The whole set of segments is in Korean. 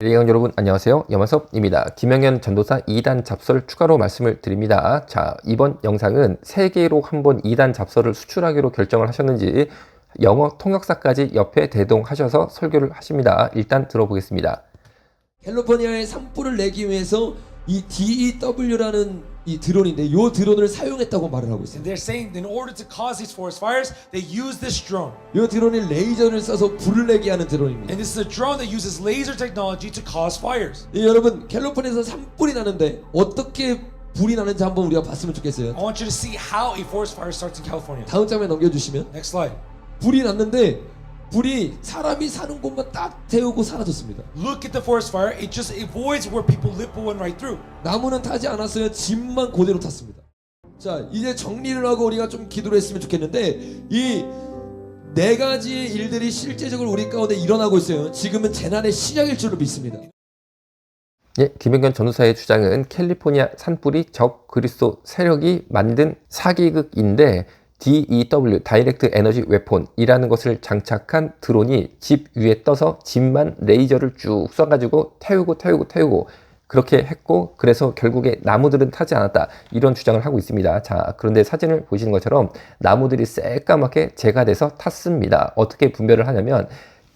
예경 여러분 안녕하세요. 염화섭입니다. 김영현 전도사 2단 잡설 추가로 말씀을 드립니다. 자, 이번 영상은 세계로 한번 2단 잡설을 수출하기로 결정을 하셨는지 영어 통역사까지 옆에 대동하셔서 설교를 하십니다. 일단 들어보겠습니다. 캘리포니아에 산불을 내기 위해서 이 DEW라는 이 드론인데 이 드론을 사용했다고 말을 하고 있어요. And they're saying in order to cause these forest fires, they use this drone. 이 드론이 레이저를 쏴서 불을 내게 하는 드론입니다. And this is a drone that uses laser technology to cause fires. 여러분 캘리포니아에서 산불이 나는데 어떻게 불이 나는지 한번 우리가 봤으면 좋겠어요. I want you to see how a forest fire starts in California. 다음 장면 넘겨주시면 Next slide. 불이 났는데 불이 사람이 사는 곳만 딱 태우고 사라졌습니다. Look at the forest fire. It just avoids where people live but went right through. 나무는 타지 않았어요. 집만 그대로 탔습니다. 자, 이제 정리를 하고 우리가 좀 기도를 했으면 좋겠는데 이 네 가지의 일들이 실제적으로 우리 가운데 일어나고 있어요. 지금은 재난의 시작일 줄로 믿습니다. 예, 김영현 전도사의 주장은 캘리포니아 산불이 적 그리스도 세력이 만든 사기극인데 DEW, 다이렉트 에너지 웨폰이라는 것을 장착한 드론이 집 위에 떠서 집만 레이저를 쭉 쏴가지고 태우고 그렇게 했고, 그래서 결국에 나무들은 타지 않았다, 이런 주장을 하고 있습니다. 자, 그런데 사진을 보시는 것처럼 나무들이 새까맣게 재가 돼서 탔습니다. 어떻게 분별을 하냐면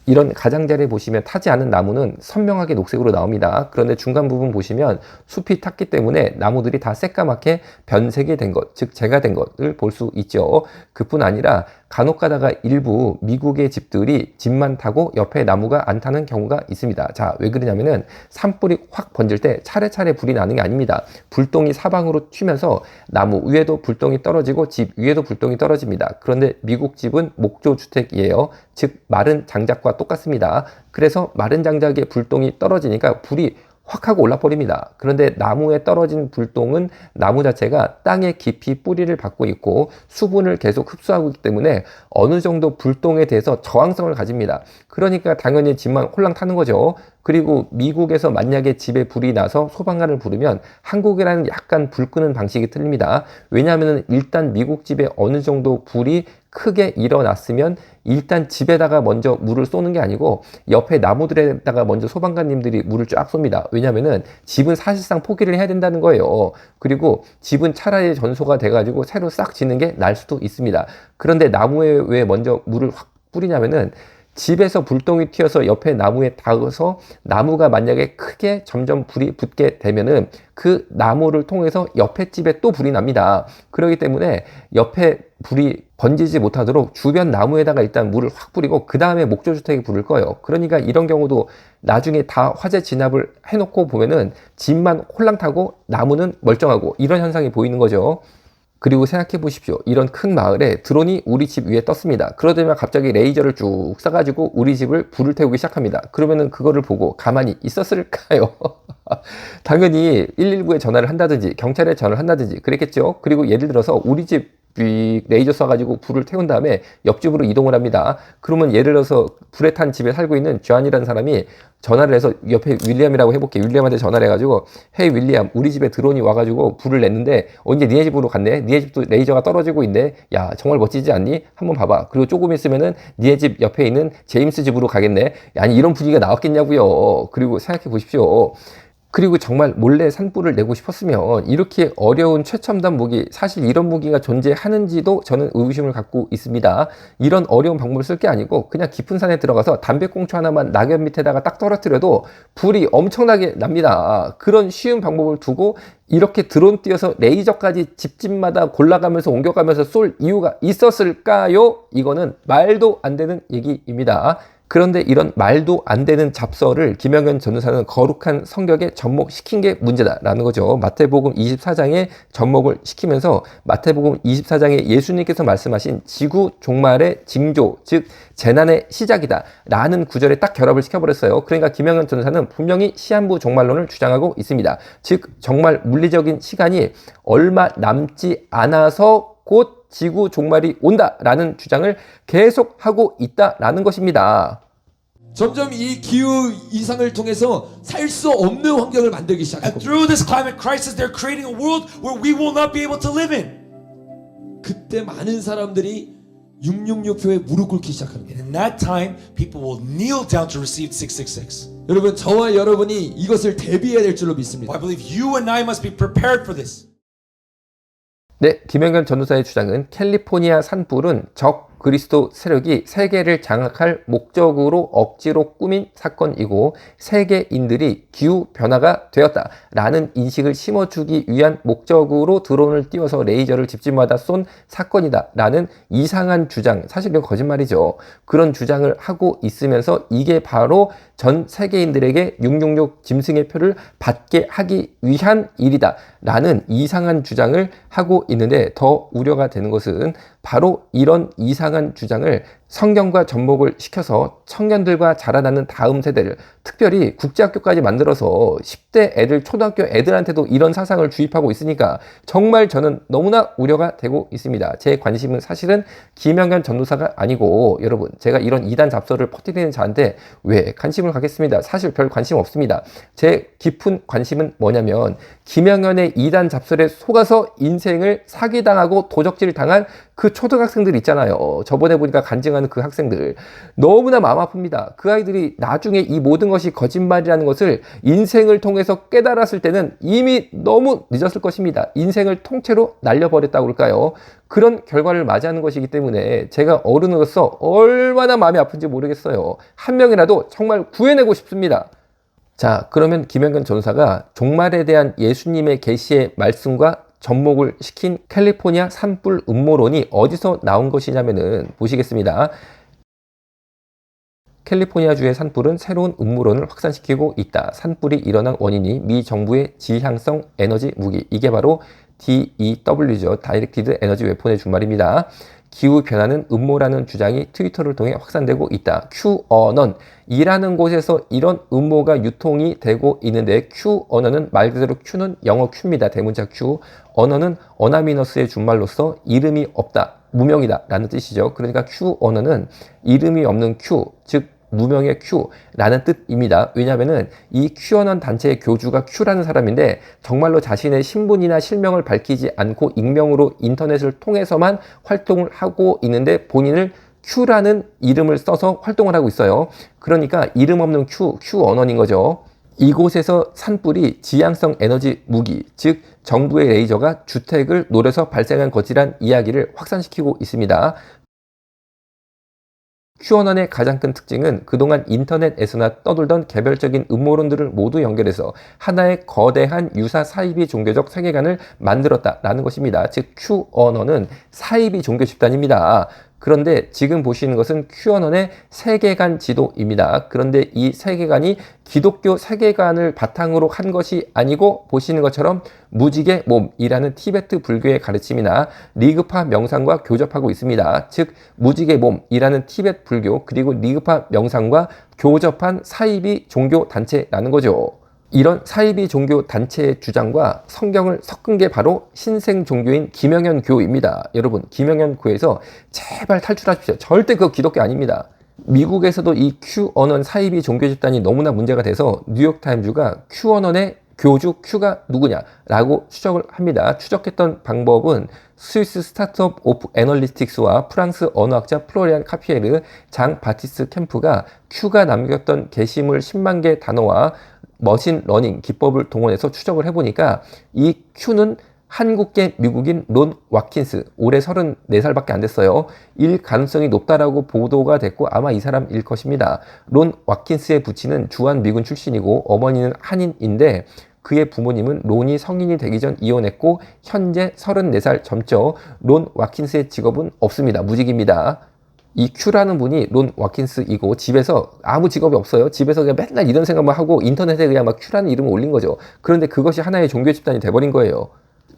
이런 가장자리에 보시면 타지 않은 나무는 선명하게 녹색으로 나옵니다. 그런데 중간 부분 보시면 숲이 탔기 때문에 나무들이 다 새까맣게 변색이 된 것, 즉 재가 된 것을 볼 수 있죠. 그뿐 아니라 간혹 가다가 일부 미국의 집들이 집만 타고 옆에 나무가 안 타는 경우가 있습니다. 자, 왜 그러냐면은 산불이 확 번질 때 차례차례 불이 나는 게 아닙니다. 불똥이 사방으로 튀면서 나무 위에도 불똥이 떨어지고 집 위에도 불똥이 떨어집니다. 그런데 미국 집은 목조 주택이에요. 즉 마른 장작과 똑같습니다. 그래서 마른 장작에 불똥이 떨어지니까 불이 확 하고 올라버립니다. 그런데 나무에 떨어진 불똥은 나무 자체가 땅에 깊이 뿌리를 받고 있고 수분을 계속 흡수하고 있기 때문에 어느 정도 불똥에 대해서 저항성을 가집니다. 그러니까 당연히 집만 홀랑 타는 거죠. 그리고 미국에서 만약에 집에 불이 나서 소방관을 부르면 한국이라는 약간 불 끄는 방식이 틀립니다. 왜냐하면 일단 미국 집에 어느 정도 불이 크게 일어났으면 일단 집에다가 먼저 물을 쏘는 게 아니고 옆에 나무들에다가 먼저 소방관님들이 물을 쫙 쏩니다. 왜냐면은 집은 사실상 포기를 해야 된다는 거예요. 그리고 집은 차라리 전소가 돼가지고 새로 싹 짓는 게 나을 수도 있습니다. 그런데 나무에 왜 먼저 물을 확 뿌리냐면은 집에서 불똥이 튀어서 옆에 나무에 닿아서 나무가 만약에 크게 점점 불이 붙게 되면은 그 나무를 통해서 옆에 집에 또 불이 납니다. 그렇기 때문에 옆에 불이 번지지 못하도록 주변 나무에다가 일단 물을 확 뿌리고 그 다음에 목조주택에 불을 꺼요. 그러니까 이런 경우도 나중에 다 화재 진압을 해놓고 보면은 집만 홀랑 타고 나무는 멀쩡하고 이런 현상이 보이는 거죠. 그리고 생각해 보십시오. 이런 큰 마을에 드론이 우리 집 위에 떴습니다. 그러더니 갑자기 레이저를 쭉 쏴가지고 우리 집을 불을 태우기 시작합니다. 그러면은 그거를 보고 가만히 있었을까요? 당연히 119에 전화를 한다든지 경찰에 전화를 한다든지 그랬겠죠. 그리고 예를 들어서 우리 집 레이저 쏴가지고 불을 태운 다음에 옆집으로 이동을 합니다. 그러면 예를 들어서 불에 탄 집에 살고 있는 존이라는 사람이 전화를 해서 옆에 윌리엄이라고 해볼게. 윌리엄한테 전화를 해가지고 헤이 윌리엄, 우리 집에 드론이 와가지고 불을 냈는데 언제 니네 집으로 갔네? 니네 집도 레이저가 떨어지고 있네. 야, 정말 멋지지 않니? 한번 봐봐. 그리고 조금 있으면은 니네 집 옆에 있는 제임스 집으로 가겠네. 아니 이런 분위기가 나왔겠냐고요. 그리고 생각해 보십시오. 그리고 정말 몰래 산불을 내고 싶었으면 이렇게 어려운 최첨단 무기, 사실 이런 무기가 존재하는지도 저는 의구심을 갖고 있습니다. 이런 어려운 방법을 쓸 게 아니고 그냥 깊은 산에 들어가서 담배꽁초 하나만 낙엽 밑에다가 딱 떨어뜨려도 불이 엄청나게 납니다. 그런 쉬운 방법을 두고 이렇게 드론 띄어서 레이저까지 집집마다 골라가면서 옮겨가면서 쏠 이유가 있었을까요? 이거는 말도 안 되는 얘기입니다. 그런데 이런 말도 안 되는 잡설을 김영현 전도사는 거룩한 성격에 접목시킨 게 문제다라는 거죠. 마태복음 24장에 접목을 시키면서 마태복음 24장에 예수님께서 말씀하신 지구 종말의 징조, 즉 재난의 시작이다 라는 구절에 딱 결합을 시켜버렸어요. 그러니까 김영현 전도사는 분명히 시한부 종말론을 주장하고 있습니다. 즉 정말 물리적인 시간이 얼마 남지 않아서 곧 지구 종말이 온다라는 주장을 계속하고 있다라는 것입니다. 점점 이 기후 이상을 통해서 살 수 없는 환경을 만들기 시작하고 And through this climate crisis, they're creating a world where we will not be able to live in. 그때 많은 사람들이 666표에 무릎 꿇기 시작하는 거예요. And in that time, people will kneel down to receive 666. 여러분 저와 여러분이 이것을 대비해야 될 줄로 믿습니다. I believe you and I must be prepared for this. 네, 김영현 전도사의 주장은 캘리포니아 산불은 적 그리스도 세력이 세계를 장악할 목적으로 억지로 꾸민 사건이고 세계인들이 기후변화가 되었다라는 인식을 심어주기 위한 목적으로 드론을 띄워서 레이저를 집집마다 쏜 사건이다라는 이상한 주장, 사실은 거짓말이죠. 그런 주장을 하고 있으면서 이게 바로 전 세계인들에게 666 짐승의 표를 받게 하기 위한 일이다라는 이상한 주장을 하고 있는데 더 우려가 되는 것은 바로 이런 이상한 주장을 성경과 접목을 시켜서 청년들과 자라나는 다음 세대를 특별히 국제학교까지 만들어서 10대 애들, 초등학교 애들한테도 이런 사상을 주입하고 있으니까 정말 저는 너무나 우려가 되고 있습니다. 제 관심은 사실은 김영현 전도사가 아니고 여러분 제가 이런 이단 잡설을 퍼뜨리는 자한테 왜 관심을 갖겠습니다. 사실 별 관심 없습니다. 제 깊은 관심은 뭐냐면 김영현의 이단 잡설에 속아서 인생을 사기당하고 도적질 당한 그 초등학생들 있잖아요. 저번에 보니까 간증하는 그 학생들 너무나 마음 아픕니다. 그 아이들이 나중에 이 모든 것이 거짓말이라는 것을 인생을 통해서 깨달았을 때는 이미 너무 늦었을 것입니다. 인생을 통째로 날려버렸다고 그럴까요? 그런 결과를 맞이하는 것이기 때문에 제가 어른으로서 얼마나 마음이 아픈지 모르겠어요. 한 명이라도 정말 구해내고 싶습니다. 자, 그러면 김영현 전사가 종말에 대한 예수님의 계시의 말씀과 접목을 시킨 캘리포니아 산불 음모론이 어디서 나온 것이냐면은 보시겠습니다. 캘리포니아주의 산불은 새로운 음모론을 확산시키고 있다. 산불이 일어난 원인이 미 정부의 지향성 에너지 무기, 이게 바로 DEW죠. 다이렉티드 에너지 웨폰의 준말입니다. 기후변화는 음모라는 주장이 트위터를 통해 확산되고 있다. QAnon이라는 곳에서 이런 음모가 유통이 되고 있는데 QAnon은 말 그대로 Q는 영어 Q입니다. 대문자 Q. 언어는 어나미너스의 준말로서 이름이 없다, 무명이다 라는 뜻이죠. 그러니까 QAnon은 이름이 없는 Q, 즉 무명의 Q라는 뜻입니다. 왜냐하면 이 QAnon 단체의 교주가 Q라는 사람인데 정말로 자신의 신분이나 실명을 밝히지 않고 익명으로 인터넷을 통해서만 활동을 하고 있는데 본인을 Q라는 이름을 써서 활동을 하고 있어요. 그러니까 이름 없는 QAnon인 거죠. 이곳에서 산불이 지향성 에너지 무기, 즉 정부의 레이저가 주택을 노려서 발생한 것이란 이야기를 확산시키고 있습니다. QAnon의 가장 큰 특징은 그동안 인터넷에서나 떠돌던 개별적인 음모론들을 모두 연결해서 하나의 거대한 유사 사이비 종교적 세계관을 만들었다라는 것입니다. 즉 QAnon은 사이비 종교 집단입니다. 그런데 지금 보시는 것은 QAnon의 세계관 지도입니다. 그런데 이 세계관이 기독교 세계관을 바탕으로 한 것이 아니고 보시는 것처럼 무지개 몸이라는 티베트 불교의 가르침이나 리그파 명상과 교접하고 있습니다. 즉 무지개 몸이라는 티베트 불교 그리고 리그파 명상과 교접한 사이비 종교 단체라는 거죠. 이런 사이비 종교 단체의 주장과 성경을 섞은 게 바로 신생 종교인 김영현 교입니다. 여러분, 김영현 교에서 제발 탈출하십시오. 절대 그거 기독교 아닙니다. 미국에서도 이 QAnon 사이비 종교 집단이 너무나 문제가 돼서 뉴욕타임즈가 QAnon의 교주 Q가 누구냐라고 추적을 합니다. 추적했던 방법은 스위스 스타트업 오프 애널리틱스와 프랑스 언어학자 플로리안 카피에르, 장 바티스 캠프가 Q가 남겼던 게시물 10만 개 단어와 머신러닝 기법을 동원해서 추적을 해보니까 이 Q는 한국계 미국인 론 와킨스, 올해 34살밖에 안 됐어요. 일 가능성이 높다라고 보도가 됐고 아마 이 사람일 것입니다. 론 와킨스의 부친은 주한 미군 출신이고 어머니는 한인인데 그의 부모님은 론이 성인이 되기 전 이혼했고 현재 34살 젊죠. 론 와킨스의 직업은 없습니다. 무직입니다. 이 Q라는 분이 론 와킨스이고 집에서 아무 직업이 없어요. 집에서 그냥 맨날 이런 생각만 하고 인터넷에 그냥 막 Q라는 이름을 올린 거죠. 그런데 그것이 하나의 종교 집단이 돼버린 거예요.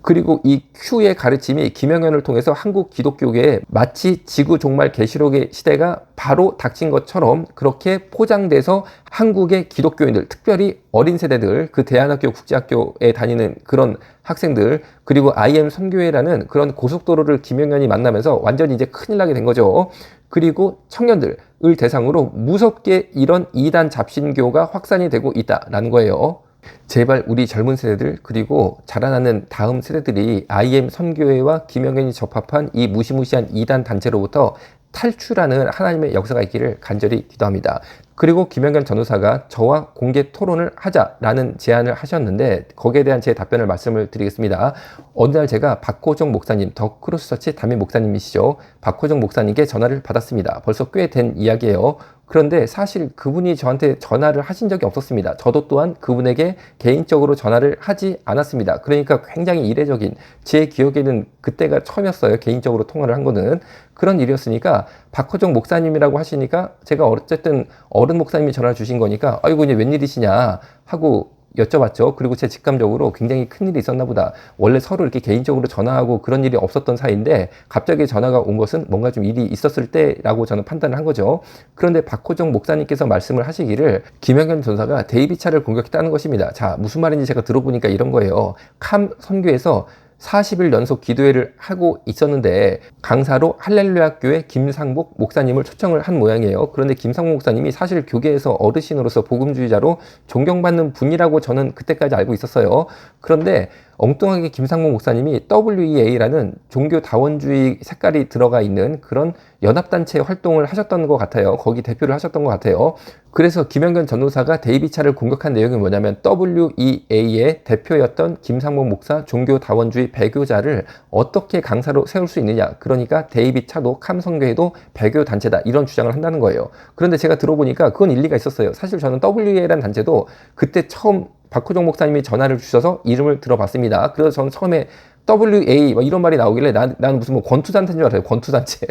그리고 이 Q의 가르침이 김영현을 통해서 한국 기독교계에 마치 지구 종말 계시록의 시대가 바로 닥친 것처럼 그렇게 포장돼서 한국의 기독교인들, 특별히 어린 세대들, 그 대안학교 국제학교에 다니는 그런 학생들, 그리고 IM 선교회라는 그런 고속도로를 김영현이 만나면서 완전히 이제 큰일 나게 된 거죠. 그리고 청년들을 대상으로 무섭게 이런 이단 잡신교가 확산이 되고 있다라는 거예요. 제발 우리 젊은 세대들 그리고 자라나는 다음 세대들이 IM 선교회와 김영현이 접합한 이 무시무시한 이단 단체로부터 탈출하는 하나님의 역사가 있기를 간절히 기도합니다. 그리고 김영견 전도사가 저와 공개 토론을 하자라는 제안을 하셨는데 거기에 대한 제 답변을 말씀을 드리겠습니다. 어느 날 제가 박호정 목사님, 더 크로스처치 담임 목사님이시죠. 박호정 목사님께 전화를 받았습니다. 벌써 꽤 된 이야기예요. 그런데 사실 그분이 저한테 전화를 하신 적이 없었습니다. 저도 또한 그분에게 개인적으로 전화를 하지 않았습니다. 그러니까 굉장히 이례적인, 제 기억에는 그때가 처음이었어요. 개인적으로 통화를 한 거는. 그런 일이었으니까 박호정 목사님이라고 하시니까 제가 어쨌든 어른 목사님이 전화를 주신 거니까 아이고 이제 웬일이시냐 하고 여쭤봤죠. 그리고 제 직감적으로 굉장히 큰일이 있었나 보다. 원래 서로 이렇게 개인적으로 전화하고 그런 일이 없었던 사이인데 갑자기 전화가 온 것은 뭔가 좀 일이 있었을 때라고 저는 판단을 한 거죠. 그런데 박호정 목사님께서 말씀을 하시기를 김영견 전사가 데이비차를 공격했다는 것입니다. 자, 무슨 말인지 제가 들어보니까 이런 거예요. 캄 선교에서 40일 연속 기도회를 하고 있었는데 강사로 할렐루야 교회 김상복 목사님을 초청을 한 모양이에요. 그런데 김상복 목사님이 사실 교계에서 어르신으로서 복음주의자로 존경받는 분이라고 저는 그때까지 알고 있었어요. 그런데 엉뚱하게 김상복 목사님이 WEA라는 종교다원주의 색깔이 들어가 있는 그런 연합단체 활동을 하셨던 것 같아요. 거기 대표를 하셨던 것 같아요. 그래서 김영견 전도사가 데이비차를 공격한 내용이 뭐냐면 WEA의 대표였던 김상복 목사 종교다원주의 배교자를 어떻게 강사로 세울 수 있느냐. 그러니까 데이비차도 캄성교회도 배교단체다. 이런 주장을 한다는 거예요. 그런데 제가 들어보니까 그건 일리가 있었어요. 사실 저는 WEA라는 단체도 그때 처음 박호정 목사님이 전화를 주셔서 이름을 들어봤습니다. 그래서 저는 처음에 WA 이런 말이 나오길래 나는 무슨 뭐 권투단체인 줄 알아요. 권투단체.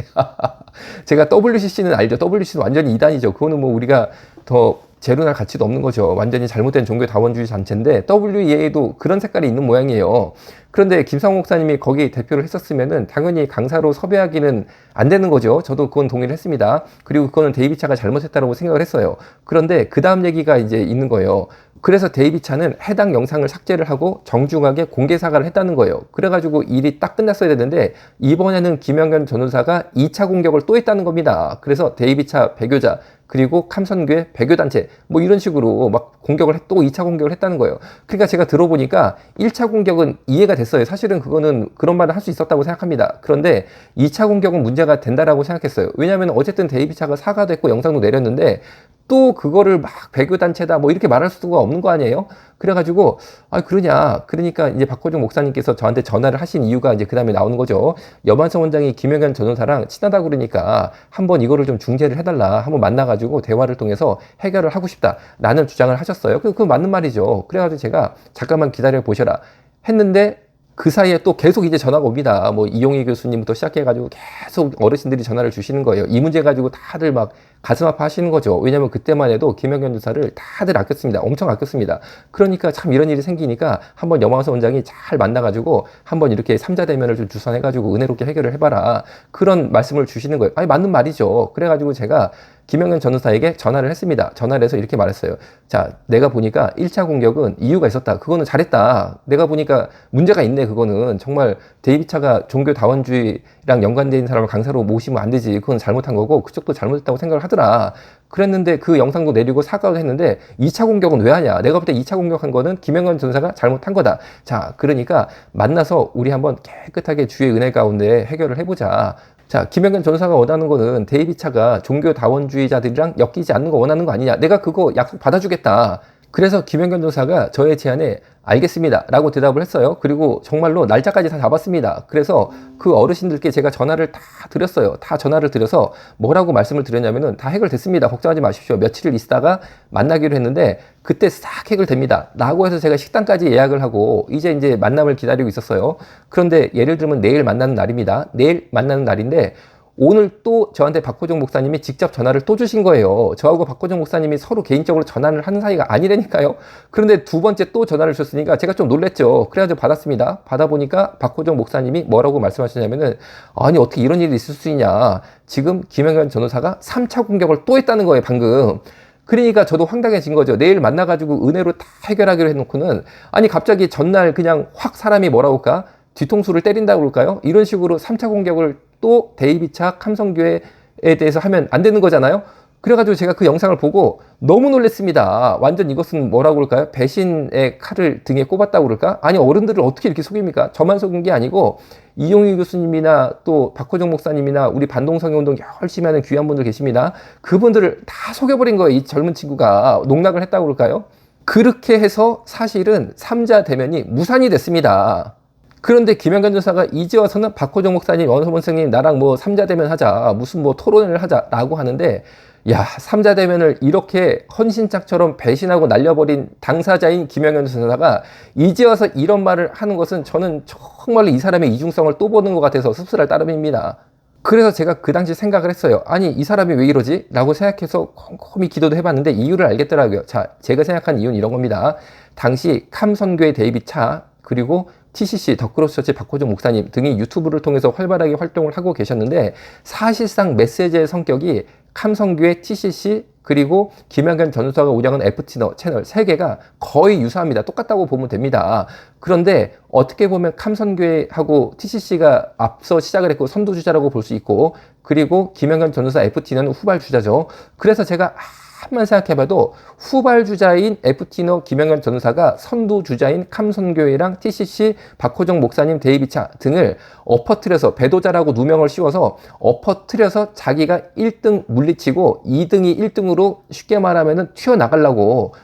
제가 WCC는 알죠. WCC는 완전히 이단이죠. 그거는 뭐 우리가 더 재론할 가치도 없는 거죠. 완전히 잘못된 종교다원주의 단체인데 WEA도 그런 색깔이 있는 모양이에요. 그런데 김상호 목사님이 거기 대표를 했었으면은 당연히 강사로 섭외하기는 안 되는 거죠. 저도 그건 동의를 했습니다. 그리고 그거는 데이비차가 잘못했다라고 생각을 했어요. 그런데 그 다음 얘기가 이제 있는 거예요. 그래서 데이비차는 해당 영상을 삭제를 하고 정중하게 공개 사과를 했다는 거예요. 그래가지고 일이 딱 끝났어야 되는데 이번에는 김영견 전도사가 2차 공격을 또 했다는 겁니다. 그래서 데이비차 배교자 그리고 캄선교회 배교단체 뭐 이런 식으로 막 공격을 또 2차 공격을 했다는 거예요. 그러니까 제가 들어보니까 1차 공격은 이해가 됐어요. 사실은 그거는 그런 말을 할 수 있었다고 생각합니다. 그런데 2차 공격은 문제가 된다라고 생각했어요. 왜냐하면 어쨌든 데이비차가 사과도 했고 영상도 내렸는데 또 그거를 막 배교단체다 뭐 이렇게 말할 수가 없는 거 아니에요? 그래가지고 그러냐. 그러니까 이제 박호정 목사님께서 저한테 전화를 하신 이유가 이제 그 다음에 나오는 거죠. 여만성 원장이 김영견 전도사랑 친하다 그러니까 한번 이거를 좀 중재를 해달라. 한번 만나가지고 대화를 통해서 해결을 하고 싶다. 라는 주장을 하셨어요. 그거 맞는 말이죠. 그래가지고 제가 잠깐만 기다려 보셔라 했는데 그 사이에 또 계속 이제 전화가 옵니다. 뭐 이용희 교수님부터 시작해가지고 계속 어르신들이 전화를 주시는 거예요. 이 문제 가지고 다들 막 가슴 아파하시는 거죠. 왜냐면 그때만 해도 김영견 전도사를 다들 아꼈습니다. 엄청 아꼈습니다. 그러니까 참 이런 일이 생기니까 한번 여만성 원장이 잘 만나가지고 한번 이렇게 3자 대면을 좀 주선해가지고 은혜롭게 해결을 해봐라. 그런 말씀을 주시는 거예요. 맞는 말이죠. 그래가지고 제가 김영견 전도사에게 전화를 했습니다. 전화를 해서 이렇게 말했어요. 자, 내가 보니까 1차 공격은 이유가 있었다. 그거는 잘했다. 내가 보니까 문제가 있네. 그거는 정말 데이비차가 종교다원주의랑 연관되어 있는 사람을 강사로 모시면 안 되지. 그건 잘못한 거고 그쪽도 잘못했다고 생각을 하더라. 그랬는데 그 영상도 내리고 사과도 했는데 2차 공격은 왜 하냐. 내가 볼 때 2차 공격한 거는 김영견 전도사가 잘못한 거다. 자, 그러니까 만나서 우리 한번 깨끗하게 주의 은혜 가운데 해결을 해보자. 자, 김영견 전도사가 원하는 거는 데이비차가 종교다원주의자들이랑 엮이지 않는 거 원하는 거 아니냐. 내가 그거 약속 받아주겠다. 그래서 김영견 전도사가 저의 제안에 알겠습니다 라고 대답을 했어요. 그리고 정말로 날짜까지 다 잡았습니다. 그래서 그 어르신들께 제가 전화를 다 드렸어요. 다 전화를 드려서 뭐라고 말씀을 드렸냐면은 다 해결됐습니다. 걱정하지 마십시오. 며칠을 있다가 만나기로 했는데 그때 싹 해결됩니다 라고 해서 제가 식당까지 예약을 하고 이제 만남을 기다리고 있었어요. 그런데 예를 들면 내일 만나는 날입니다. 내일 만나는 날인데 오늘 또 저한테 박호정 목사님이 직접 전화를 또 주신 거예요. 저하고 박호정 목사님이 서로 개인적으로 전화를 하는 사이가 아니라니까요. 그런데 두 번째 또 전화를 주셨으니까 제가 좀 놀랬죠. 그래가지고 받았습니다. 받아보니까 박호정 목사님이 뭐라고 말씀하시냐면은 아니 어떻게 이런 일이 있을 수 있냐. 지금 김영견 전도사가 3차 공격을 또 했다는 거예요. 방금. 그러니까 저도 황당해진 거죠. 내일 만나가지고 은혜로 다 해결하기로 해놓고는 아니 갑자기 전날 그냥 확 사람이 뭐라고 할까? 뒤통수를 때린다고 그럴까요? 이런 식으로 3차 공격을 또 데이비차 캄성교회에 대해서 하면 안 되는 거잖아요. 그래가지고 제가 그 영상을 보고 너무 놀랐습니다. 완전 이것은 뭐라고 그럴까요? 배신의 칼을 등에 꼽았다고 그럴까? 아니, 어른들을 어떻게 이렇게 속입니까? 저만 속은 게 아니고 이용희 교수님이나 또 박호정 목사님이나 우리 반동성애 운동 열심히 하는 귀한 분들 계십니다. 그분들을 다 속여버린 거예요. 이 젊은 친구가 농락을 했다고 그럴까요? 그렇게 해서 사실은 3자 대면이 무산이 됐습니다. 그런데 김영견 전사가 이제 와서는 박호정 목사님, 원서원 선생님 나랑 뭐 3자 대면 하자, 무슨 뭐 토론을 하자라고 하는데, 야, 3자 대면을 이렇게 헌신짝처럼 배신하고 날려버린 당사자인 김영견 전사가 이제 와서 이런 말을 하는 것은 저는 정말로 이 사람의 이중성을 또 보는 것 같아서 씁쓸할 따름입니다. 그래서 제가 그 당시 생각을 했어요. 아니, 이 사람이 왜 이러지? 라고 생각해서 곰곰이 기도도 해봤는데 이유를 알겠더라고요. 자, 제가 생각한 이유는 이런 겁니다. 당시 캄선교회 데이빗 차, 그리고 TCC 더크로스처치 박호정 목사님 등이 유튜브를 통해서 활발하게 활동을 하고 계셨는데, 사실상 메시지의 성격이 캄선교회 TCC 그리고 김영견 전도사가 운영하는 FT너 채널 3개가 거의 유사합니다. 똑같다고 보면 됩니다. 그런데 어떻게 보면 캄선교회하고 TCC가 앞서 시작을 했고 선두주자라고 볼 수 있고, 그리고 김영견 전도사 FT는 후발주자죠. 그래서 제가 한만 생각해봐도 후발주자인 FT너 김영견 전도사가 선두주자인 캄선교회랑 TCC 박호정 목사님 데이비차 등을 엎어뜨려서, 배도자라고 누명을 씌워서 엎어뜨려서 자기가 1등 물리치고 2등이 1등으로 쉽게 말하면 튀어나가려고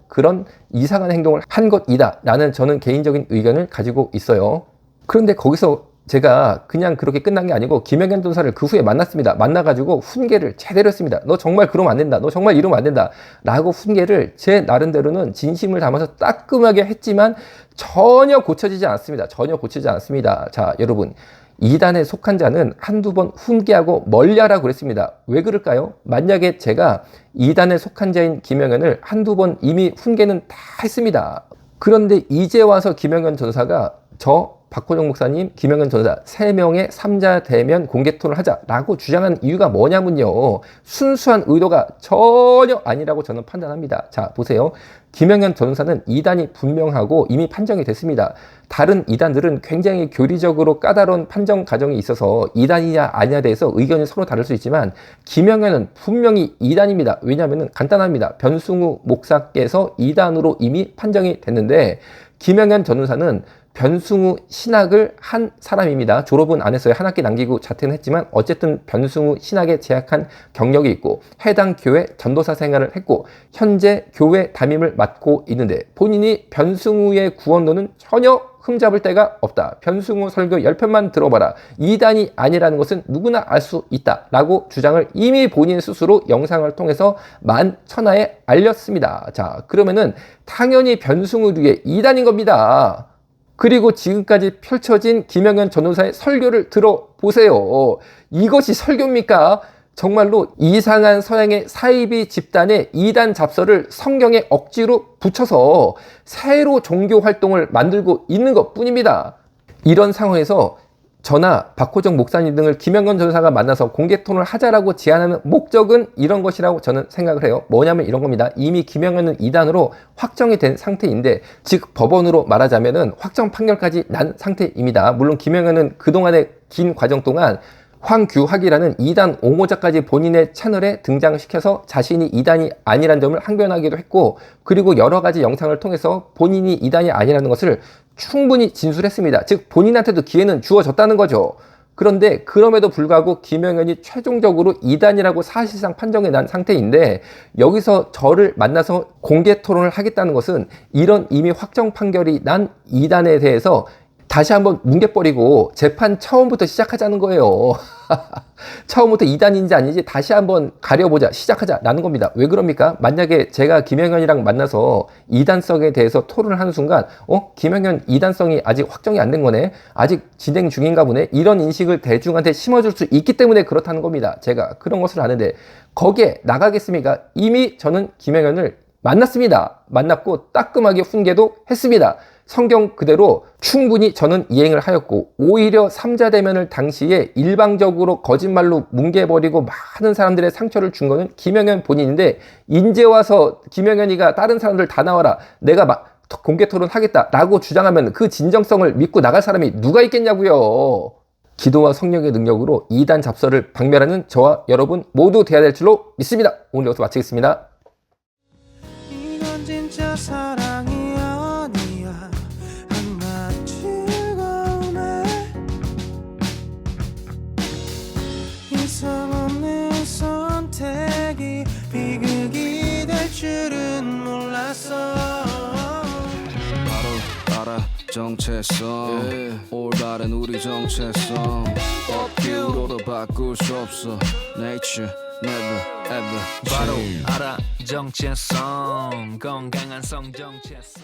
그런 이상한 행동을 한 것이다 라는 저는 개인적인 의견을 가지고 있어요. 그런데 거기서 제가 그냥 그렇게 끝난 게 아니고 김영견 전사를 그 후에 만났습니다. 만나가지고 훈계를 제대로 했습니다. 너 정말 그러면 안 된다. 너 정말 이러면 안 된다. 라고 훈계를 제 나름대로는 진심을 담아서 따끔하게 했지만 전혀 고쳐지지 않습니다. 전혀 고쳐지지 않습니다. 자, 여러분. 이단에 속한 자는 한두 번 훈계하고 멀리하라고 그랬습니다. 왜 그럴까요? 만약에 제가 이단에 속한 자인 김영견을 한두 번 이미 훈계는 다 했습니다. 그런데 이제 와서 김영견 전사가 저 박호정 목사님, 김영견 전사 3명의 3자 대면 공개 토론을 하자라고 주장한 이유가 뭐냐면요, 순수한 의도가 전혀 아니라고 저는 판단합니다. 자, 보세요. 김영견 전사는 이단이 분명하고 이미 판정이 됐습니다. 다른 이단들은 굉장히 교리적으로 까다로운 판정 과정이 있어서 이단이냐 아니냐에 대해서 의견이 서로 다를 수 있지만 김영견은 분명히 이단입니다. 왜냐하면 간단합니다. 변승우 목사께서 이단으로 이미 판정이 됐는데, 김영견 전사는 변승우 신학을 한 사람입니다. 졸업은 안 했어요. 한 학기 남기고 자퇴는 했지만 어쨌든 변승우 신학에 재학한 경력이 있고 해당 교회 전도사 생활을 했고 현재 교회 담임을 맡고 있는데, 본인이 변승우의 구원론은 전혀 흠잡을 데가 없다. 변승우 설교 10편만 들어봐라. 이단이 아니라는 것은 누구나 알 수 있다. 라고 주장을 이미 본인 스스로 영상을 통해서 만천하에 알렸습니다. 자, 그러면은 당연히 변승우류의 이단인 겁니다. 그리고 지금까지 펼쳐진 김영견 전도사의 설교를 들어보세요. 이것이 설교입니까? 정말로 이상한 서양의 사이비 집단의 이단 잡서를 성경에 억지로 붙여서 새로 종교 활동을 만들고 있는 것 뿐입니다. 이런 상황에서 저나 박호정 목사님 등을 김영견 전사가 만나서 공개 토론을 하자라고 제안하는 목적은 이런 것이라고 저는 생각을 해요. 뭐냐면 이런 겁니다. 이미 김영견은 이단으로 확정이 된 상태인데, 즉 법원으로 말하자면은 확정 판결까지 난 상태입니다. 물론 김영견은 그동안의 긴 과정 동안 황규학이라는 이단 옹호자까지 본인의 채널에 등장시켜서 자신이 이단이 아니라는 점을 항변하기도 했고, 그리고 여러 가지 영상을 통해서 본인이 이단이 아니라는 것을 충분히 진술했습니다. 즉 본인한테도 기회는 주어졌다는 거죠. 그런데 그럼에도 불구하고 김영견이 최종적으로 이단이라고 사실상 판정이 난 상태인데, 여기서 저를 만나서 공개 토론을 하겠다는 것은 이런 이미 확정 판결이 난 이단에 대해서 다시 한번 뭉개버리고 재판 처음부터 시작하자는 거예요. 처음부터 이단인지 아닌지 다시 한번 가려보자, 시작하자라는 겁니다. 왜 그럽니까? 만약에 제가 김영견이랑 만나서 이단성에 대해서 토론을 하는 순간 김영견 이단성이 아직 확정이 안 된 거네, 아직 진행 중인가 보네, 이런 인식을 대중한테 심어줄 수 있기 때문에 그렇다는 겁니다. 제가 그런 것을 아는데 거기에 나가겠습니까? 이미 저는 김영견을 만났습니다. 만났고 따끔하게 훈계도 했습니다. 성경 그대로 충분히 저는 이행을 하였고, 오히려 3자 대면을 당시에 일방적으로 거짓말로 뭉개버리고 많은 사람들의 상처를 준 거는 김영견 본인인데, 이제 와서 김영견이가 다른 사람들 다 나와라, 내가 공개 토론 하겠다 라고 주장하면 그 진정성을 믿고 나갈 사람이 누가 있겠냐고요. 기도와 성령의 능력으로 이단 잡설을 박멸하는 저와 여러분 모두 돼야 될 줄로 믿습니다. 오늘 여기서 마치겠습니다. 이건 진짜 사랑이 아니야 한낱 즐거움에 이상 없는 선택이 비극이 될 줄은 몰랐어 바로 알아 정체성 올바른 우리 정체성 업기로도 바꿀 수 없어 Nature never ever 바로 change. 알아 정체성 건강한 성 정체성